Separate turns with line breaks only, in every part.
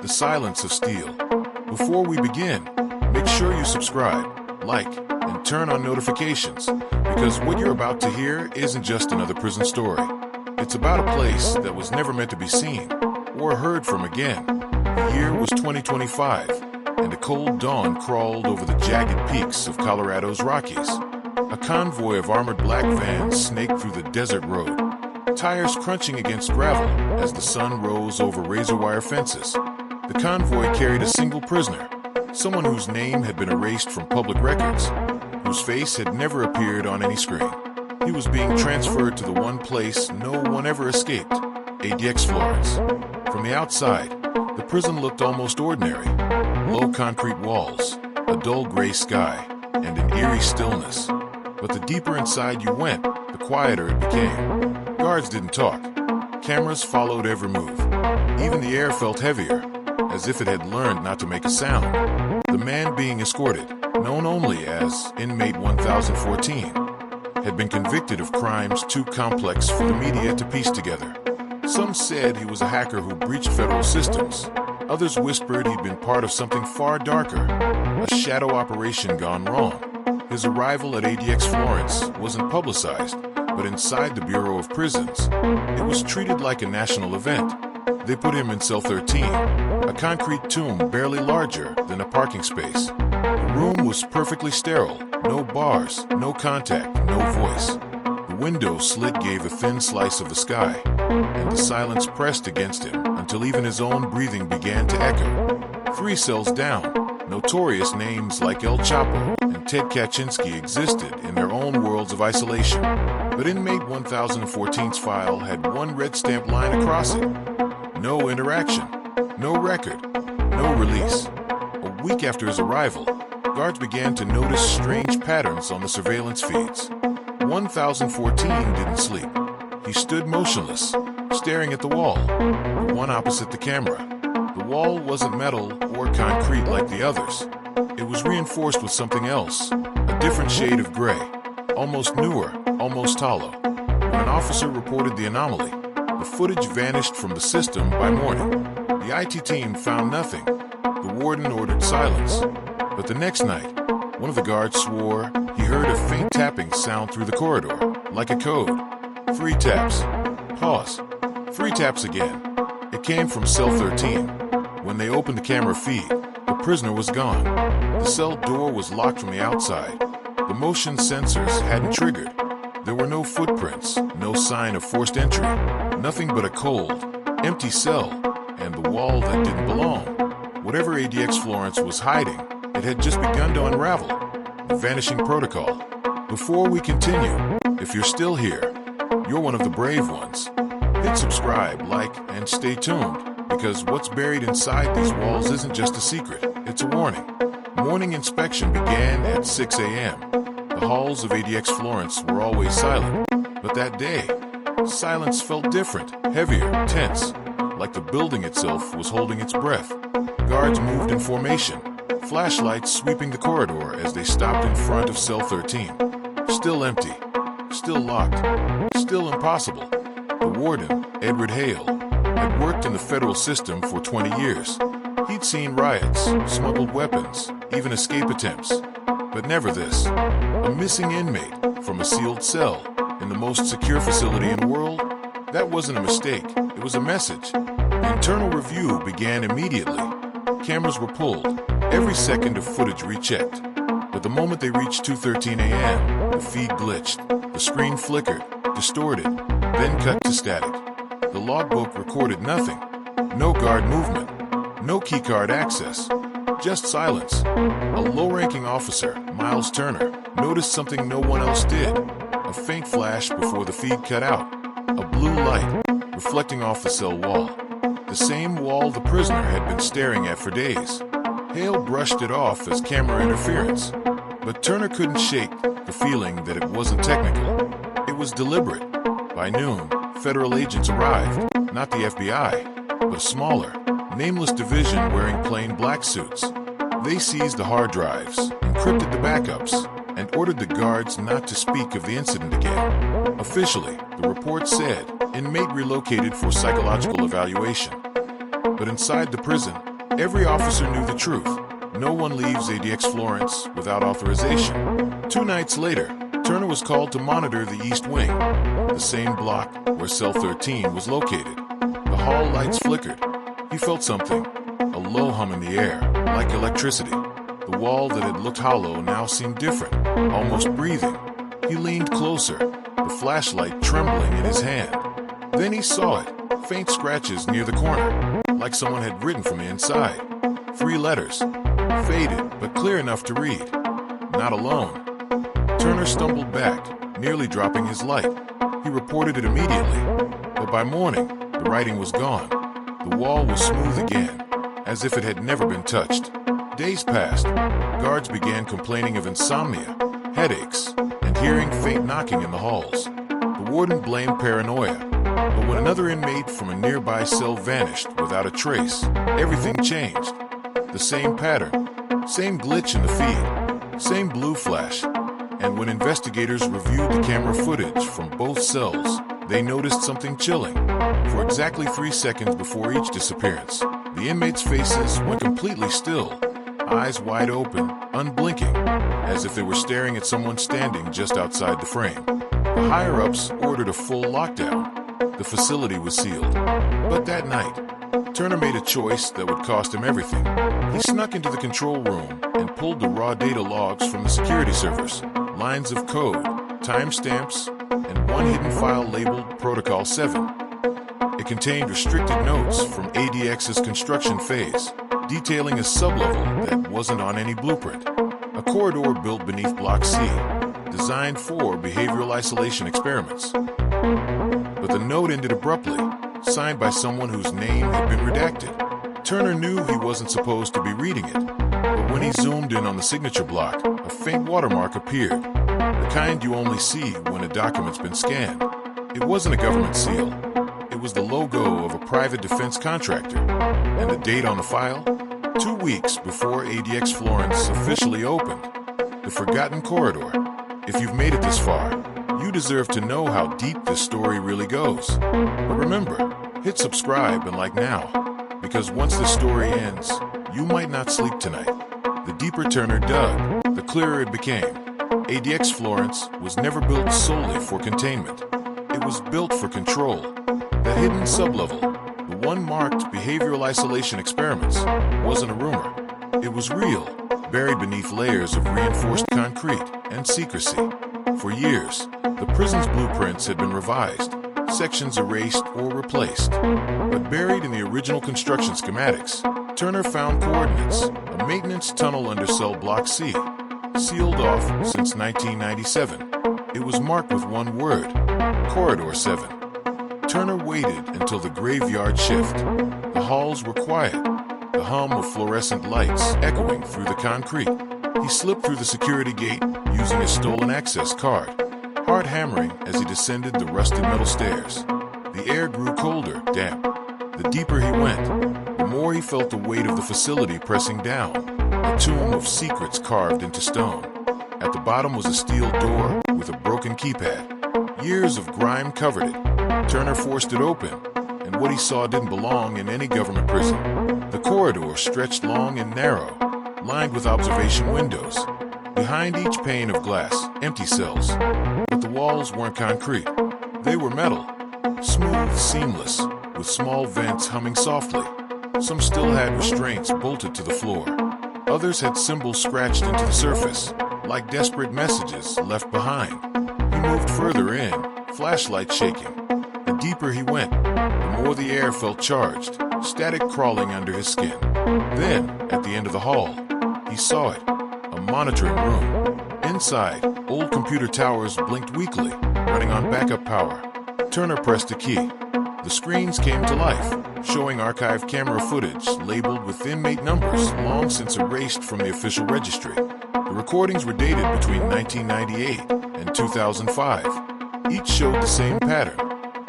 the silence of steel. Before we begin, make sure you subscribe, like, and turn on notifications, because what you're about to hear isn't just another prison story. It's about a place that was never meant to be seen or heard from again. The year was 2025, and a cold dawn crawled over the jagged peaks of Colorado's Rockies. A convoy of armored black vans snaked through the desert road, tires crunching against gravel as the sun rose over razor wire fences. The convoy carried a single prisoner, someone whose name had been erased from public records, whose face had never appeared on any screen. He was being transferred to the one place no one ever escaped, ADX Florence. From the outside, the prison looked almost ordinary. Low concrete walls, a dull gray sky, and an eerie stillness. But the deeper inside you went, the quieter it became. Guards didn't talk. Cameras followed every move. Even the air felt heavier, as if it had learned not to make a sound. The man being escorted, known only as Inmate 1014, had been convicted of crimes too complex for the media to piece together. Some said he was a hacker who breached federal systems. Others whispered he'd been part of something far darker, a shadow operation gone wrong. His arrival at ADX Florence wasn't publicized, but inside the Bureau of Prisons, it was treated like a national event. They put him in cell 13, a concrete tomb barely larger than a parking space. The room was perfectly sterile, no bars, no contact, no voice. The window slit gave a thin slice of the sky, and the silence pressed against him until even his own breathing began to echo. 3 cells down, notorious names like El Chapo and Ted Kaczynski existed in their own worlds of isolation. But Inmate 1014's file had one red stamped line across it. No interaction, no record, no release. A week after his arrival, guards began to notice strange patterns on the surveillance feeds. 1014 didn't sleep. He stood motionless, staring at the wall, the one opposite the camera. The wall wasn't metal or concrete like the others. It was reinforced with something else, a different shade of gray, almost newer, almost hollow. When an officer reported the anomaly, the footage vanished from the system by morning. The IT team found nothing. The warden ordered silence. But the next night, one of the guards swore he heard a faint tapping sound through the corridor, like a code. 3 taps. Pause. 3 taps again. It came from cell 13. When they opened the camera feed, the prisoner was gone. The cell door was locked from the outside. The motion sensors hadn't triggered. There were no footprints, no sign of forced entry, nothing but a cold, empty cell, and the wall that didn't belong. Whatever ADX Florence was hiding, it had just begun to unravel. The vanishing protocol. Before we continue, if you're still here, you're one of the brave ones. Hit subscribe, like, and stay tuned, because what's buried inside these walls isn't just a secret, it's a warning. Morning inspection began at 6 a.m. The halls of ADX Florence were always silent, but that day, silence felt different, heavier, tense, like the building itself was holding its breath. Guards moved in formation, flashlights sweeping the corridor as they stopped in front of cell 13. Still empty, still locked, still impossible. The warden, Edward Hale, had worked in the federal system for 20 years. He'd seen riots, smuggled weapons, even escape attempts. But never this. A missing inmate from a sealed cell in the most secure facility in the world? That wasn't a mistake, it was a message. The internal review began immediately. Cameras were pulled, every second of footage rechecked. But the moment they reached 2:13 a.m., the feed glitched, the screen flickered, distorted, then cut to static. The logbook recorded nothing. No guard movement, no keycard access, just silence. A low-ranking officer, Miles Turner, noticed something no one else did. A faint flash before the feed cut out. A blue light, reflecting off the cell wall. The same wall the prisoner had been staring at for days. Hale brushed it off as camera interference. But Turner couldn't shake the feeling that it wasn't technical. It was deliberate. By noon, federal agents arrived, not the FBI, but a smaller, nameless division wearing plain black suits. They seized the hard drives, encrypted the backups, and ordered the guards not to speak of the incident again. Officially, the report said, inmate relocated for psychological evaluation. But inside the prison, Every officer knew the truth. No one leaves ADX Florence without authorization. 2 nights later, Turner was called to monitor the East Wing, the same block where Cell 13 was located. The hall lights flickered. He felt something, a low hum in the air, like electricity. The wall that had looked hollow now seemed different, almost breathing. He leaned closer, the flashlight trembling in his hand. Then he saw it, faint scratches near the corner, like someone had written from the inside. 3 letters, faded but clear enough to read. Not alone. Turner stumbled back, nearly dropping his light. He reported it immediately, but by morning, the writing was gone. The wall was smooth again, as if it had never been touched. Days passed. Guards began complaining of insomnia, headaches, and hearing faint knocking in the halls. The warden blamed paranoia, but when another inmate from a nearby cell vanished without a trace, everything changed. The same pattern, same glitch in the feed, same blue flash. And when investigators reviewed the camera footage from both cells, they noticed something chilling. For exactly 3 seconds before each disappearance, the inmates' faces went completely still, eyes wide open, unblinking, as if they were staring at someone standing just outside the frame. The higher-ups ordered a full lockdown. The facility was sealed. But that night, Turner made a choice that would cost him everything. He snuck into the control room and pulled the raw data logs from the security servers. Lines of code, timestamps, and one hidden file labeled Protocol 7. It contained restricted notes from ADX's construction phase, detailing a sublevel that wasn't on any blueprint. A corridor built beneath Block C, designed for behavioral isolation experiments. But the note ended abruptly, signed by someone whose name had been redacted. Turner knew he wasn't supposed to be reading it, but when he zoomed in on the signature block, a faint watermark appeared, the kind you only see when a document's been scanned. It wasn't a government seal. It was the logo of a private defense contractor, and the date on the file? 2 weeks before ADX Florence officially opened. The Forgotten Corridor. If you've made it this far, you deserve to know how deep this story really goes. But remember, hit subscribe and like now, because once the story ends, you might not sleep tonight. The deeper Turner dug, the clearer it became. ADX Florence was never built solely for containment. It was built for control. The hidden sublevel, the one marked behavioral isolation experiments, wasn't a rumor. It was real, buried beneath layers of reinforced concrete and secrecy. For years, the prison's blueprints had been revised, sections erased or replaced. But buried in the original construction schematics, Turner found coordinates, a maintenance tunnel under cell Block C, sealed off since 1997. It was marked with one word, Corridor 7. Turner waited until the graveyard shift. The halls were quiet, the hum of fluorescent lights echoing through the concrete. He slipped through the security gate using a stolen access card, hard hammering as he descended the rusted metal stairs. The air grew colder, damp. The deeper he went, the more he felt the weight of the facility pressing down, a tomb of secrets carved into stone. At the bottom was a steel door with a broken keypad. Years of grime covered it. Turner forced it open, and what he saw didn't belong in any government prison. The corridor stretched long and narrow, lined with observation windows. Behind each pane of glass, empty cells. But the walls weren't concrete. They were metal, smooth, seamless, with small vents humming softly. Some still had restraints bolted to the floor. Others had symbols scratched into the surface, like desperate messages left behind. He moved further in, flashlight shaking. The deeper he went, the more the air felt charged, static crawling under his skin. Then, at the end of the hall, he saw it, a monitoring room. Inside, old computer towers blinked weakly, running on backup power. Turner pressed a key. The screens came to life, showing archived camera footage labeled with inmate numbers long since erased from the official registry. The recordings were dated between 1998 and 2005. Each showed the same pattern.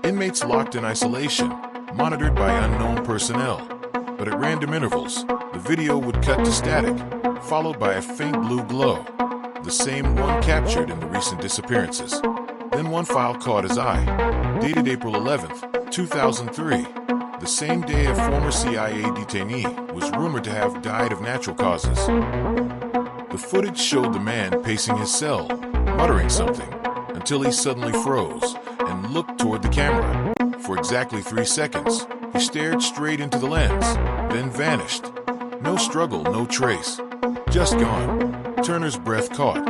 Inmates locked in isolation, monitored by unknown personnel. But at random intervals, the video would cut to static, followed by a faint blue glow, the same one captured in the recent disappearances. Then one file caught his eye, dated April 11th, 2003. the same day a former CIA detainee was rumored to have died of natural causes. The footage showed the man pacing his cell, muttering something, until he suddenly froze and looked toward the camera. For exactly 3 seconds, he stared straight into the lens, then vanished. No struggle, no trace. Just gone. Turner's breath caught.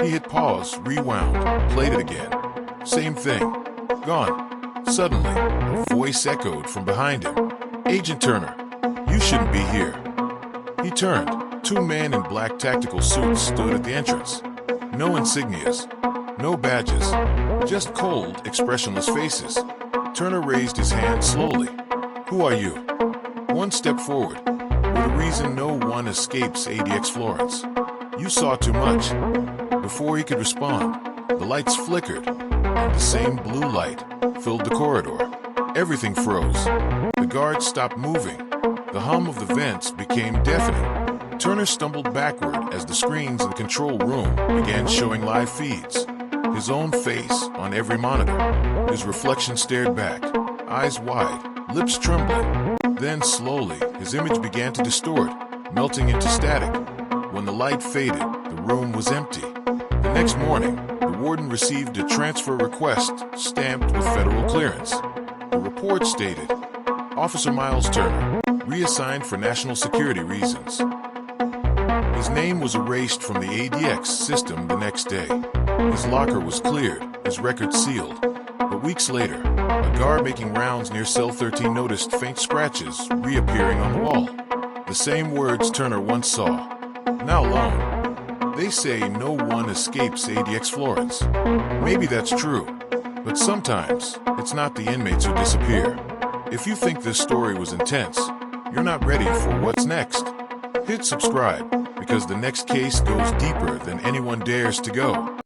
He hit pause, rewound, played it again. Same thing. Gone. Suddenly, a voice echoed from behind him. "Agent Turner, you shouldn't be here." He turned. 2 men in black tactical suits stood at the entrance. No insignias, no badges, just cold, expressionless faces. Turner raised his hand slowly. "Who are you?" One step forward. "With a reason no one escapes ADX Florence. You saw too much." Before he could respond, the lights flickered, and the same blue light filled the corridor. Everything froze. The guards stopped moving. The hum of the vents became deafening. Turner stumbled backward as the screens in the control room began showing live feeds. His own face on every monitor. His reflection stared back, eyes wide, lips trembling. Then slowly, his image began to distort, melting into static. When the light faded, the room was empty. The next morning, the warden received a transfer request stamped with federal clearance. The report stated, "Officer Miles Turner, reassigned for national security reasons." His name was erased from the ADX system the next day. His locker was cleared, his record sealed. But weeks later, a guard making rounds near cell 13 noticed faint scratches reappearing on the wall. The same words Turner once saw. "Now alone." They say no one escapes ADX Florence. Maybe that's true, but sometimes it's not the inmates who disappear. If you think this story was intense, you're not ready for what's next. Hit subscribe, because the next case goes deeper than anyone dares to go.